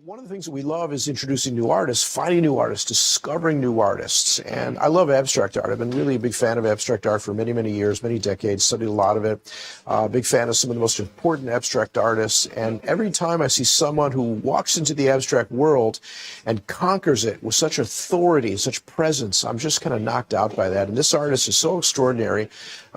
One of the things that we love is introducing new artists, finding new artists, discovering new artists. And I love abstract art. I've been really a big fan of abstract art for many, many years, many decades, studied a lot of it. Big fan of some of the most important abstract artists. And every time I see someone who walks into the abstract world and conquers it with such authority, such presence, I'm just kind of knocked out by that. And this artist is so extraordinary.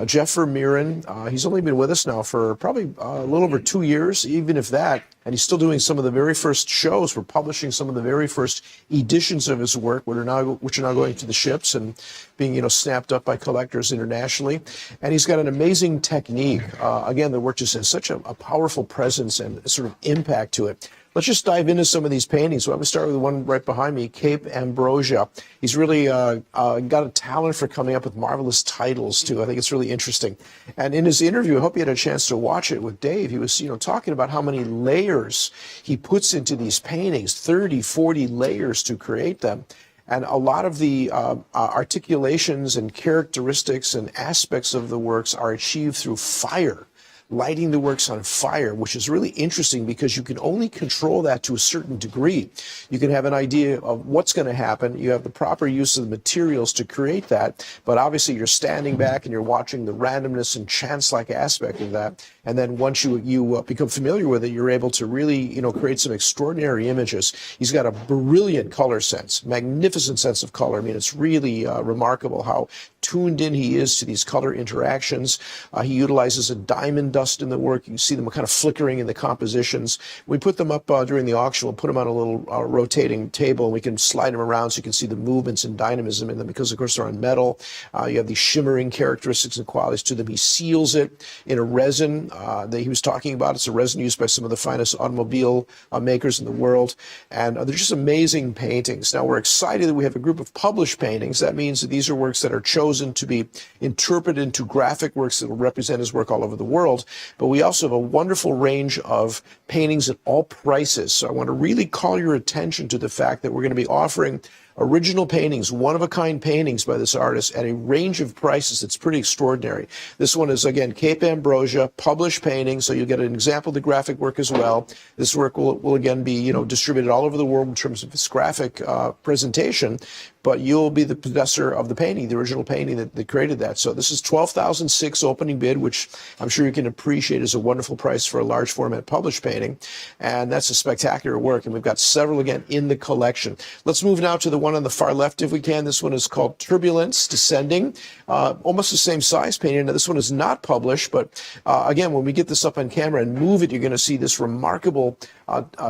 Jeff Vermeeren, he's only been with us now for probably a little over 2 years, even if that. And he's still doing some of the very first shows. We're publishing some of the very first editions of his work, which are now going to the ships and being, snapped up by collectors internationally. And he's got an amazing technique. Again, the work just has such a powerful presence and sort of impact to it. Let's just dive into some of these paintings. So I'm going to start with the one right behind me, Cape Ambrosia. He's really got a talent for coming up with marvelous titles, too. I think it's really interesting. And in his interview, I hope you had a chance to watch it with Dave, he was talking about how many layers he puts into these paintings, 30, 40 layers to create them. And a lot of the articulations and characteristics and aspects of the works are achieved through fire. Lighting the works on fire, which is really interesting because you can only control that to a certain degree. You can have an idea of what's going to happen. You have the proper use of the materials to create that, but obviously you're standing back and you're watching the randomness and chance-like aspect of that. And then once you become familiar with it, you're able to really, create some extraordinary images. He's got a brilliant color sense, magnificent sense of color. I mean, it's really remarkable how tuned in he is to these color interactions. He utilizes a diamond dust in the work. You can see them kind of flickering in the compositions. We put them up during the auction. We'll put them on a little rotating table, and we can slide them around so you can see the movements and dynamism in them because, of course, they're on metal. You have these shimmering characteristics and qualities to them. He seals it in a resin that he was talking about. It's a resin used by some of the finest automobile makers in the world, and they're just amazing paintings. Now, we're excited that we have a group of published paintings. That means that these are works that are chosen to be interpreted into graphic works that will represent his work all over the world. But we also have a wonderful range of paintings at all prices. So I want to really call your attention to the fact that we're going to be offering original paintings, one-of-a-kind paintings by this artist at a range of prices that's pretty extraordinary. This one is, again, Cape Ambrosia, published painting, so you'll get an example of the graphic work as well. This work will again be, distributed all over the world in terms of its graphic presentation, but you'll be the possessor of the painting, the original painting that created that. So this is $12,006 opening bid, which I'm sure you can appreciate is a wonderful price for a large format published painting. And that's a spectacular work. And we've got several, again, in the collection. Let's move now to the one on the far left, if we can. This one is called Turbulence Descending. Almost the same size painting. Now, this one is not published, but again, when we get this up on camera and move it, you're going to see this remarkable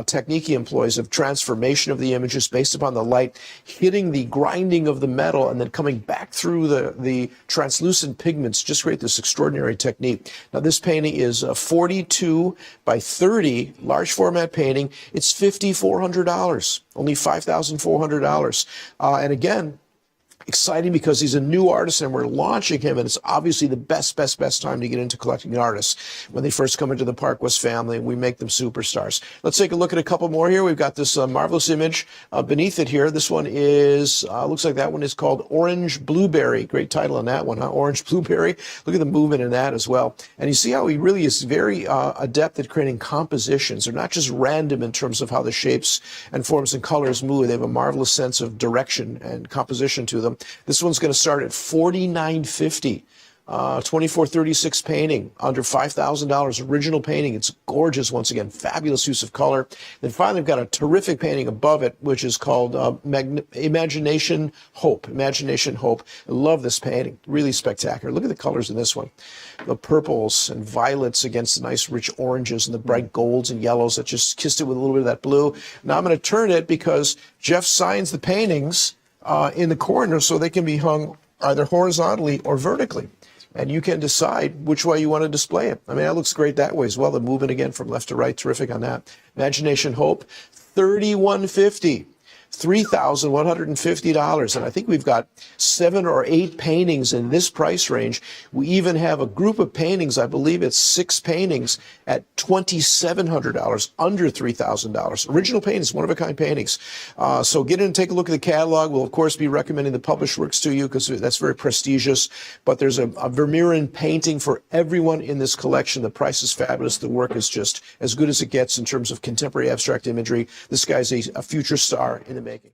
technique he employs of transformation of the images based upon the light hitting the grinding of the metal and then coming back through the translucent pigments. Just create this extraordinary technique. Now, this painting is 42 by 30, large format painting. It's $5,400, only $5,400. And again, exciting because he's a new artist and we're launching him, and it's obviously the best time to get into collecting artists when they first come into the Park West family and we make them superstars. Let's take a look at a couple more here. We've got this marvelous image beneath it here. This one is, looks like that one is called Orange Blueberry. Great title on that one, huh? Orange Blueberry. Look at the movement in that as well. And you see how he really is very adept at creating compositions. They're not just random in terms of how the shapes and forms and colors move. They have a marvelous sense of direction and composition to them. This one's going to start at $4,950. 2436 painting, under $5,000, original painting. It's gorgeous, once again, fabulous use of color. Then finally, we've got a terrific painting above it, which is called Imagination Hope. Imagination Hope. I love this painting, really spectacular. Look at the colors in this one. The purples and violets against the nice rich oranges and the bright golds and yellows that just kissed it with a little bit of that blue. Now I'm going to turn it because Jeff signs the paintings in the corner so they can be hung either horizontally or vertically. And you can decide which way you want to display it. I mean, that looks great that way as well. The movement again from left to right, terrific on that. Imagination Hope, $3,150. $3,150. And I think we've got 7 or 8 paintings in this price range. We even have a group of paintings, I believe it's 6 paintings at $2,700, under $3,000. Original paintings, one-of-a-kind paintings. So get in and take a look at the catalog. We'll, of course, be recommending the published works to you because that's very prestigious. But there's a Vermeeren painting for everyone in this collection. The price is fabulous. The work is just as good as it gets in terms of contemporary abstract imagery. This guy's a future star in the making.